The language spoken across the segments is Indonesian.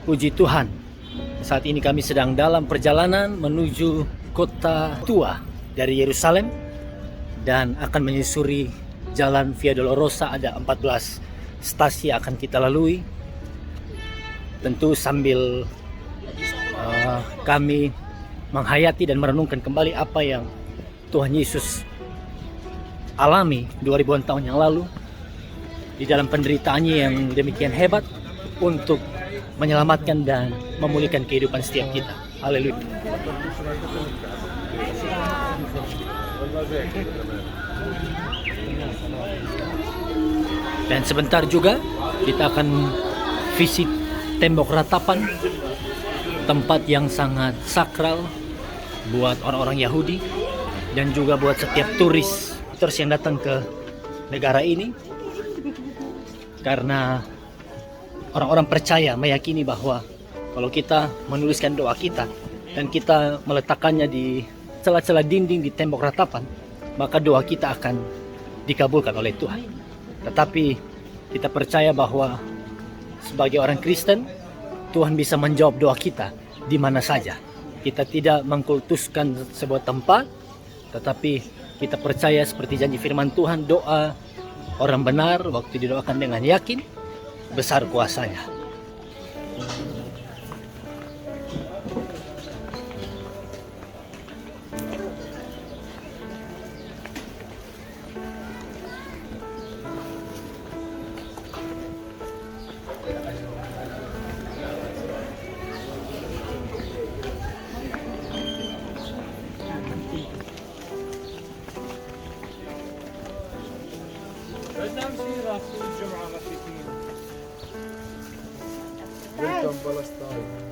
Puji Tuhan, saat ini kami sedang dalam perjalanan menuju kota tua dari Yerusalem dan akan menyusuri jalan Via Dolorosa. Ada 14 stasi yang akan kita lalui. Tentu sambil kami menghayati dan merenungkan kembali apa yang Tuhan Yesus alami 2000-an tahun yang lalu di dalam penderitaannya yang demikian hebat untuk menyelamatkan dan memulihkan kehidupan setiap kita. Haleluya. Dan sebentar juga kita akan visit tembok ratapan, tempat yang sangat sakral buat orang-orang Yahudi dan juga buat setiap turis yang datang ke negara ini, karena orang-orang percaya, meyakini bahwa kalau kita menuliskan doa kita dan kita meletakkannya di celah-celah dinding di tembok ratapan, maka doa kita akan dikabulkan oleh Tuhan. Tetapi kita percaya bahwa sebagai orang Kristen, Tuhan bisa menjawab doa kita di mana saja. Kita tidak mengkultuskan sebuah tempat, tetapi kita percaya seperti janji firman Tuhan, doa orang benar waktu didoakan dengan yakin, besar kuasanya. Welcome Palestine.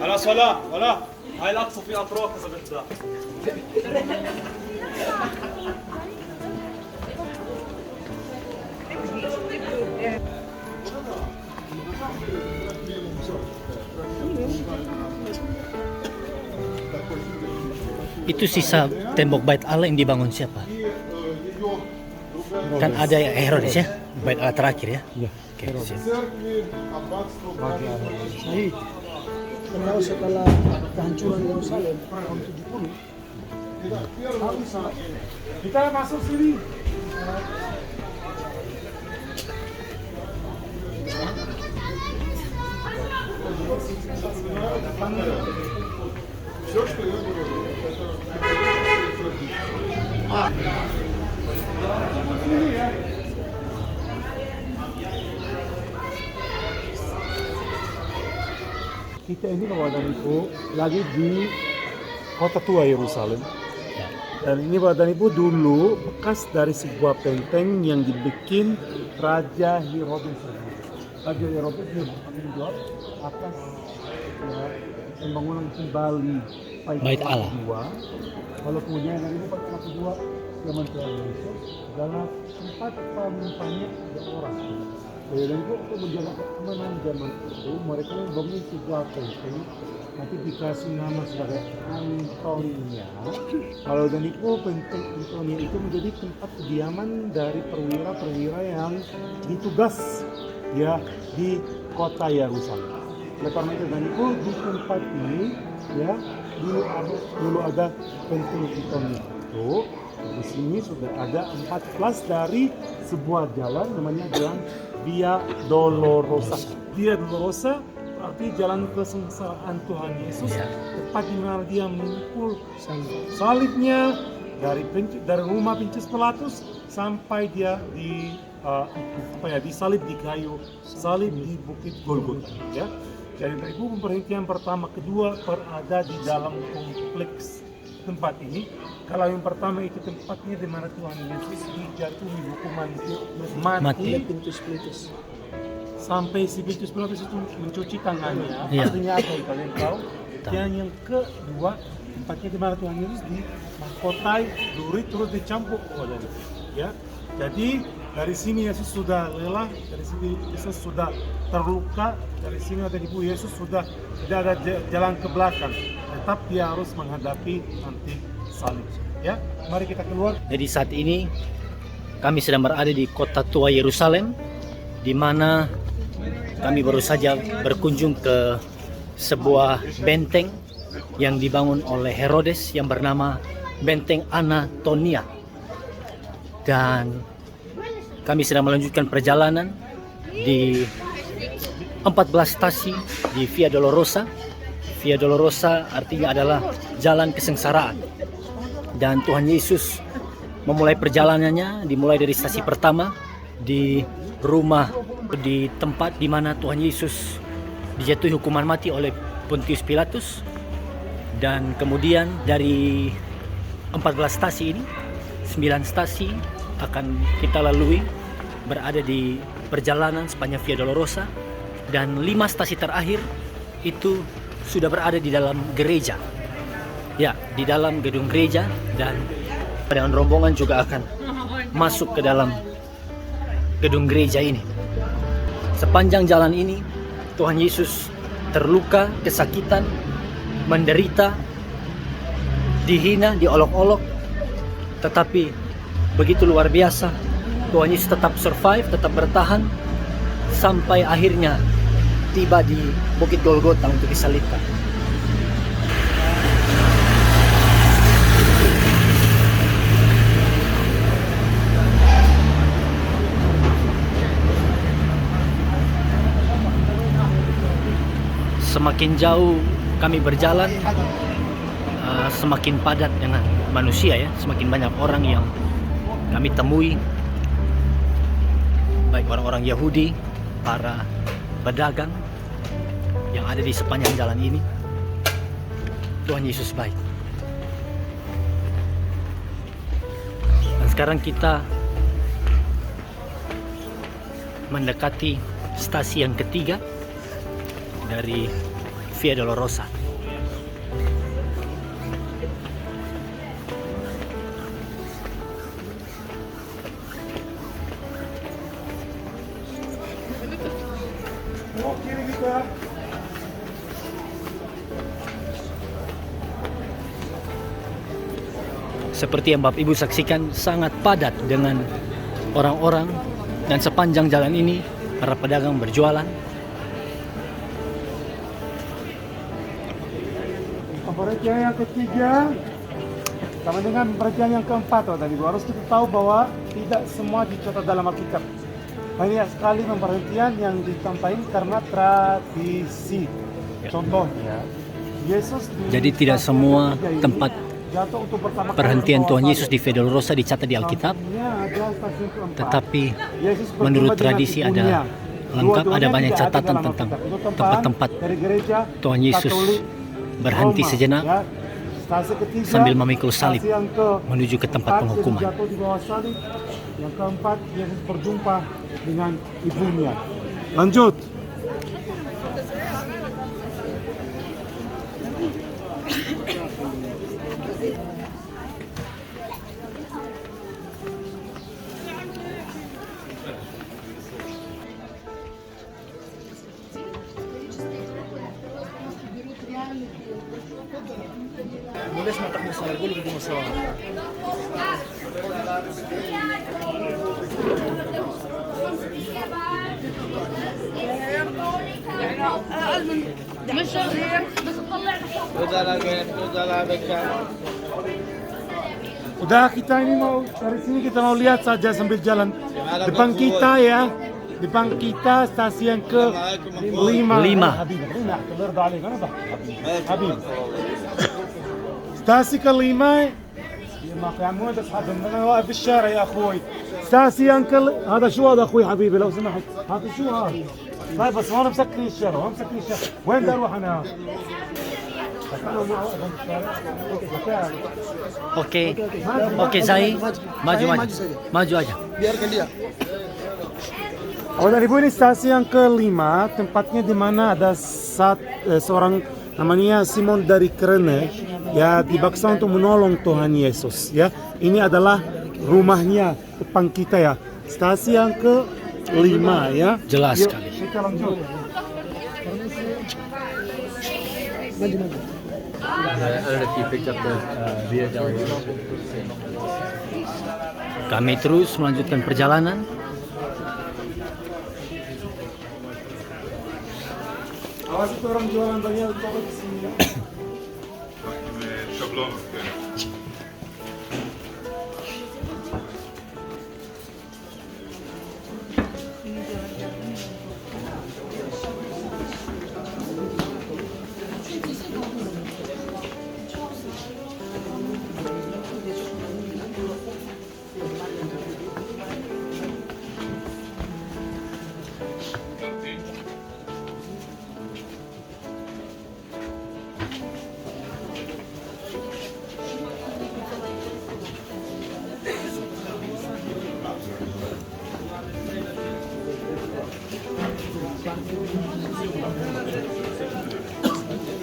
على صلاة ولا هاي الأقصى في أطراف إذا بدك. Itu sisa tembok Bait Allah yang dibangun siapa? Kan ada yang Herodes ya, Bait Allah terakhir ya. Oke, siap. Karena setelah kehancuran Yerusalem tahun 70, kita masuk sini. kita ini Bapak dan Ibu lagi di kota tua Yerusalem. Dan ini badan ibu dulu bekas dari sebuah benteng yang dibikin Raja Herodes. Raja Herodes yang menjawab atas ya, pembangunan kembali Bait Allah. kedua. Lalu kemudian yang ini pertama kedua zaman Tuhan Yesus adalah tempat pamannya 3 orang. Dan itu untuk menjaga keamanan zaman itu mereka membangun sebuah benteng, nanti dikasih nama sebagai Antonia. Kalau dan itu benteng Antonia itu menjadi tempat kediaman dari perwira-perwira yang ditugas ya di kota Yerusalem. Oleh karena itu dan itu di tempat ini ya dulu ada benteng Antonia itu. Di sini sudah ada 14 dari sebuah jalan namanya jalan Via Dolorosa. Via Dolorosa berarti jalan kesengsaraan Tuhan Yesus, tepat di mana dia memikul salibnya dari rumah Pontius Pilatus sampai dia disalib di kayu salib di Bukit Golgota. Ya. Jadi dari itu pemberhentian pertama kedua berada di dalam kompleks tempat ini. Kalau yang pertama itu tempatnya di mana Tuhan Yesus dijatuhi hukuman mati. Sampai si Pontius Pilatus itu mencuci tangannya. Artinya apa ya kalian tahu? Dan yang kedua tempatnya di mana Tuhan Yesus dimahkotai duri terus dicampur oleh ya. Jadi dari sini Yesus sudah lelah, dari sini Yesus sudah terluka, dari sini ada ibu Yesus sudah tidak ada jalan ke belakang. Tetap dia harus menghadapi nanti salib. Ya, mari kita keluar. Jadi saat ini kami sedang berada di kota tua Yerusalem, di mana kami baru saja berkunjung ke sebuah benteng yang dibangun oleh Herodes yang bernama Benteng Antonia. Dan kami sedang melanjutkan perjalanan di 14 stasi di Via Dolorosa. Via Dolorosa artinya adalah jalan kesengsaraan. Dan Tuhan Yesus memulai perjalanannya dimulai dari stasi pertama di rumah, di tempat di mana Tuhan Yesus dijatuhi hukuman mati oleh Pontius Pilatus. Dan kemudian dari 14 stasi ini 9 stasi akan kita lalui berada di perjalanan sepanjang Via Dolorosa, dan 5 stasi terakhir itu sudah berada di dalam gereja. Ya, di dalam gedung gereja, dan dengan rombongan juga akan masuk ke dalam gedung gereja ini. Sepanjang jalan ini Tuhan Yesus terluka, kesakitan, menderita, dihina, diolok-olok, tetapi begitu luar biasa Tuhan Yesus tetap survive, tetap bertahan sampai akhirnya tiba di Bukit Golgota untuk disalibkan. Semakin jauh kami berjalan, semakin padat dengan manusia ya, semakin banyak orang yang kami temui, baik orang-orang Yahudi, para pedagang yang ada di sepanjang jalan ini. Tuhan Yesus baik. Dan sekarang kita mendekati stasi yang ketiga dari Via Dolorosa. Seperti yang Bapak Ibu saksikan, sangat padat dengan orang-orang, dan sepanjang jalan ini para pedagang berjualan. Pemberhentian yang ketiga sama dengan pemberhentian yang keempat, tadi harus kita tahu bahwa tidak semua dicatat dalam Alkitab. Banyak sekali pemberhentian yang disampaikan karena tradisi. Contohnya, Yesus jadi tidak semua tempat perhentian Tuhan Yesus di Via Dolorosa dicatat di Alkitab, tetapi menurut tradisi ada lengkap, ada banyak catatan tentang tempat-tempat Tuhan Yesus berhenti sejenak Stasi ketiga, sambil memikul salib stasi yang ke menuju ke tempat Yesus penghukuman. jatuh di bawah salib. Yang keempat, Yesus berjumpa dengan ibunya. Lanjut. Boleh matak masalah dulu di masalah. Udah, kita ini mau dari sini kita mau lihat saja sambil jalan. Depan kita ya, depan kita stasiun yang ke 5. Habib. Stasi ke-5. يا مو بس هذا انا واقف بالشارع يا اخوي. ستاسي انكل هذا شو هذا اخوي حبيبي لو سمحت هذا شو هذا؟ طيب بس هون مسكرين الشارع هون مسكرين الشارع وين بدي اروح انا؟ Oke, Zai, maju aja. Biarkan dia. Oh, dari ibu ini stasi yang ke-5, tempatnya di mana ada seorang namanya Simon dari Kirene, ya dibaksa untuk menolong Tuhan Yesus. Ya, ini adalah rumahnya depan kita ya. Stasi yang ke-5 ya. Jelas Yuk, sekali. kita lanjut. Kami terus melanjutkan perjalanan. Awas itu orang jualan banyak toko di sini ya. شابلون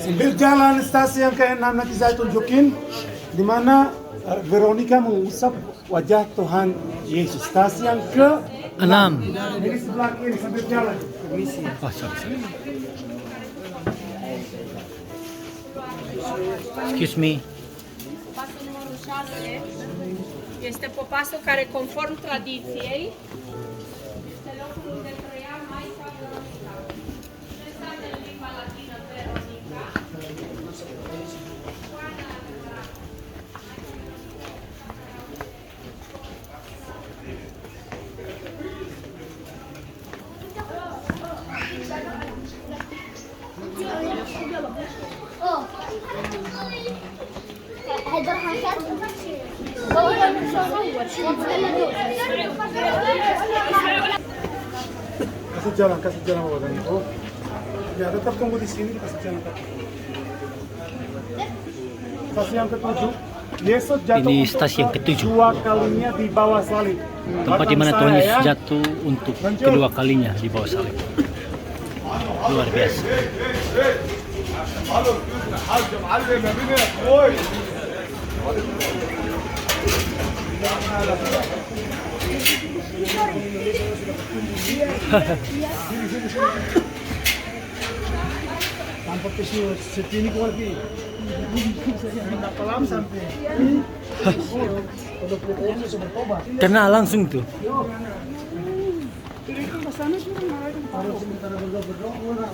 Sambil jalan stasi yang ke-6 nanti saya tunjukin di mana Veronica mengusap wajah Tuhan Yesus. Stasi yang ke-6. Ini sebelah kiri sambil jalan. Oh, sorry. Excuse me. Pasul numărul 6 este popasul care, conform tradiției, este locul unde trăia Maica Veronica. Acesta în limba latină Veronica. هيدا راح نشارك Kasih jalan Bapak dan Ibu. Ya, tetap tunggu di sini, kasih jalan. Stasi yang ke-7. Yesus jatuh Ini untuk stasi yang ke-7. kedua kalinya di bawah salib. Tempat di mana Belakang Tuhan saya, Yesus ya. jatuh untuk kedua kalinya di bawah salib. Luar biasa. Tanpa kesu setini ko lagi. Napalam sampai. Kalau kita sudah bertobat. Kena langsung tuh. Harus sementara berdoa.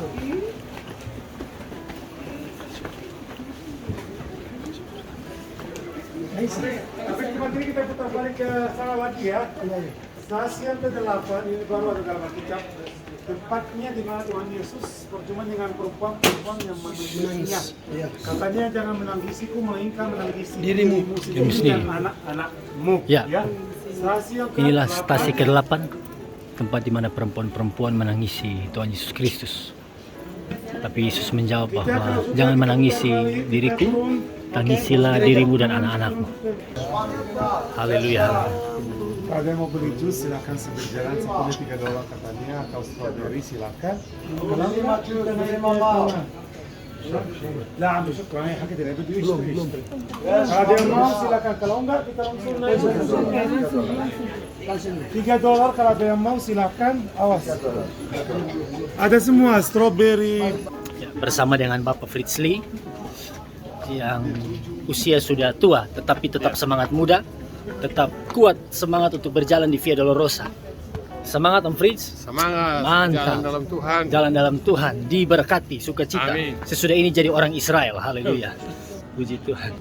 Tapi kembali kita putar balik ke sana lagi ya. Stasi yang ke-8 ini baru ada dalam Alkitab. Tempatnya di mana Tuhan Yesus berjumpa dengan perempuan yang menangisnya. Katanya jangan menangisiku, melainkan menangisi dirimu sendiri dan anak-anakmu. Ya. Stasi yang Inilah ke-8 stasi ke-8, tempat di mana perempuan-perempuan menangisi Tuhan Yesus Kristus. Tapi Yesus menjawab bahwa jangan menangisi diriku, Tangisilah dirimu dan anak-anakmu. Haleluya. Ada yang mau beli jus silakan sambil jalan, sepuluh $3 katanya, atau strawberry silakan. Lah, ambil syukur, ya, kita tidak berdua belum. Ada yang mau silakan, kalau enggak kita langsung naik. $3 kalau ada yang mau silakan, awas. Ada semua strawberry. Ya, bersama dengan Bapak Fritz Lee yang usia sudah tua tetapi tetap semangat muda, tetap kuat semangat untuk berjalan di Via Dolorosa. Semangat Om Fritz. Semangat. Mantap. Jalan dalam Tuhan. Jalan dalam Tuhan, diberkati, sukacita. Amin. Sesudah ini jadi orang Israel. Haleluya. Puji Tuhan.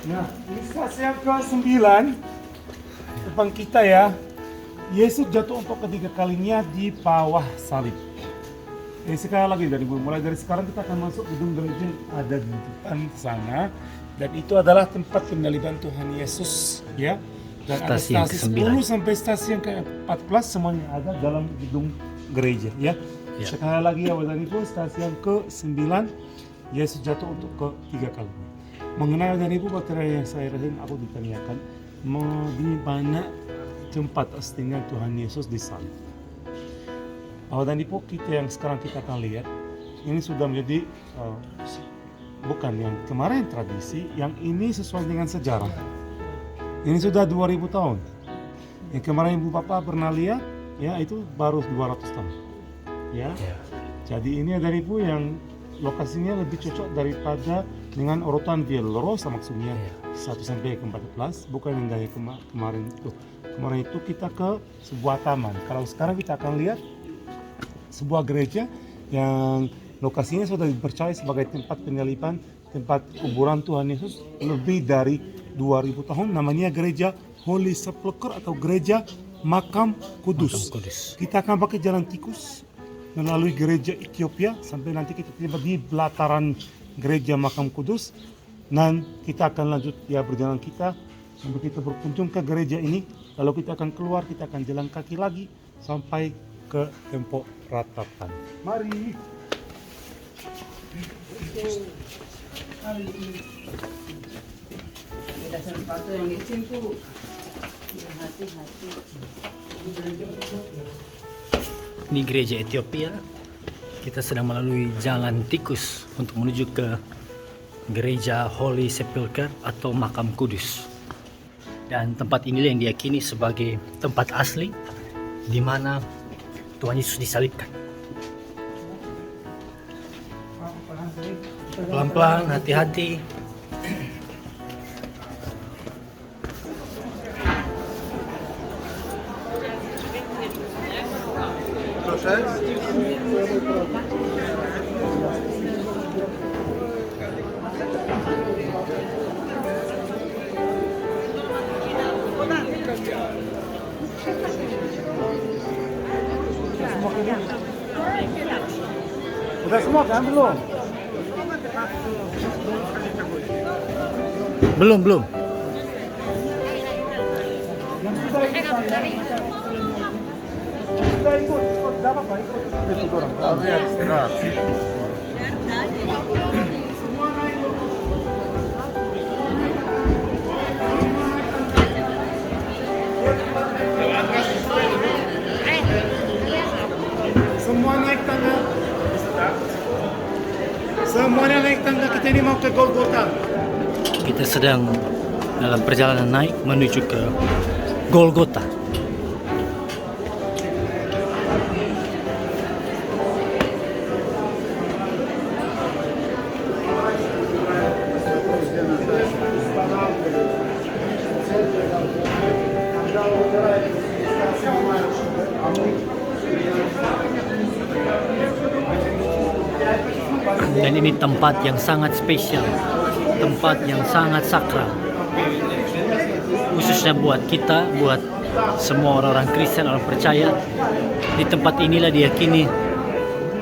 Nah, ini stasi yang ke-9 depan kita ya. Yesus jatuh untuk ketiga kalinya di bawah salib. Sekali lagi mulai dari sekarang kita akan masuk gedung gereja yang ada di depan sana, dan itu adalah tempat penyaliban Tuhan Yesus ya. Dan Stasi ada yang stasi ke-9. 10 sampai stasi yang ke-14 semuanya ada dalam gedung gereja ya. Ya. Sekali lagi ya Bapak Ibu, stasi yang ke-9 Yesus jatuh untuk ketiga kalinya. Mengenai dan Ibu baterai yang saya rasain, aku ditanyakan mau di mana tempat aslinya Tuhan Yesus disalib. Dan Ibu, kita yang sekarang kita akan lihat ini sudah menjadi bukan yang kemarin tradisi, yang ini sesuai dengan sejarah. Ini sudah 2000 tahun. Yang kemarin Ibu Bapak pernah lihat ya, itu baru 200 tahun. Ya. Jadi ini dari Ibu yang lokasinya lebih cocok daripada dengan urutan Via Dolorosa, maksudnya 1 sampai ke 14, bukan yang dari kemarin itu. Kemarin itu kita ke sebuah taman. Kalau sekarang kita akan lihat sebuah gereja yang lokasinya sudah dipercaya sebagai tempat penyaliban, tempat kuburan Tuhan Yesus lebih dari 2000 tahun. Namanya gereja Holy Sepulchre atau gereja Makam Kudus. Kita akan pakai jalan tikus melalui gereja Ethiopia sampai nanti kita tiba di pelataran gereja Makam Kudus, dan kita akan lanjut ya berjalan kita sampai kita berkunjung ke gereja ini. Lalu kita akan keluar, kita akan jalan kaki lagi sampai ke Tembok Ratapan. Mari. Ada sepatu yang licin tuh. Hati-hati. Di gereja Ethiopia, kita sedang melalui jalan tikus untuk menuju ke gereja Holy Sepulchre atau Makam Kudus. Dan tempat inilah yang diyakini sebagai tempat asli di mana Tuhan Yesus disalibkan. Pelan-pelan, hati-hati. Udah semua kan belum? Belum. Yang sudah ikut, tidak apa-apa, ikut orang. Semua naik tangga. Semuanya naik tangga, kita ini mau ke Golgota. Kita sedang dalam perjalanan naik menuju ke Golgota. Andavo Dan ini tempat yang sangat spesial, tempat yang sangat sakral, khususnya buat kita, buat semua orang-orang Kristen, orang percaya. Di tempat inilah diyakini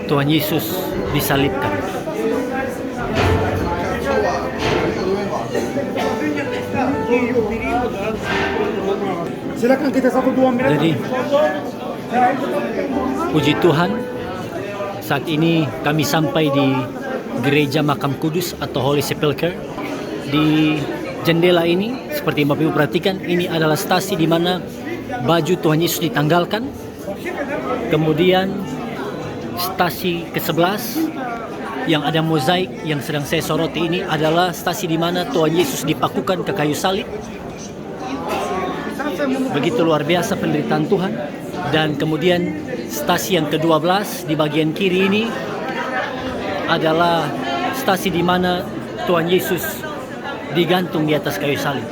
Tuhan Yesus disalibkan. Silakan kita 1-2 menit. Jadi puji Tuhan, saat ini kami sampai di Gereja Makam Kudus atau Holy Sepulchre. Di jendela ini, seperti Bapak Ibu perhatikan, ini adalah stasi di mana baju Tuhan Yesus ditanggalkan. Kemudian stasi ke-11 yang ada mozaik yang sedang saya soroti ini adalah stasi di mana Tuhan Yesus dipakukan ke kayu salib. Begitu luar biasa penderitaan Tuhan. Dan kemudian stasi yang ke-12 di bagian kiri ini adalah stasi di mana Tuhan Yesus digantung di atas kayu salib.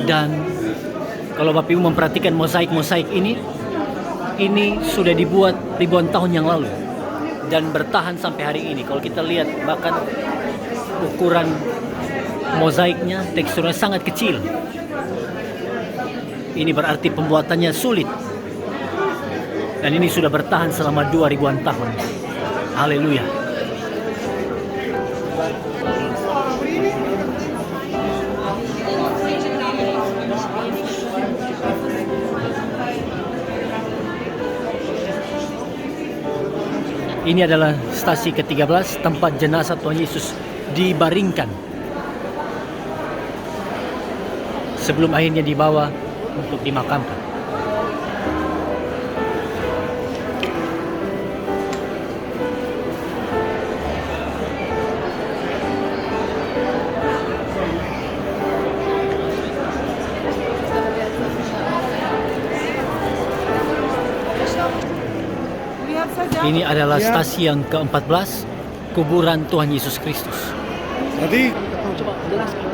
Dan kalau Bapak Ibu memperhatikan mozaik-mozaik ini sudah dibuat ribuan tahun yang lalu dan bertahan sampai hari ini. Kalau kita lihat bahkan ukuran mozaiknya, teksturnya sangat kecil. Ini berarti pembuatannya sulit. Dan ini sudah bertahan selama 2000-an tahun. Haleluya. Ini adalah stasi ke-13, tempat jenazah Tuhan Yesus dibaringkan sebelum akhirnya dibawa untuk dimakamkan. Ini adalah stasi yang ke-14, kuburan Tuhan Yesus Kristus. Tadi Coba jelaskan.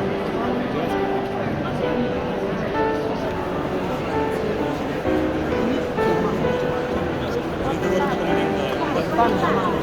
Sama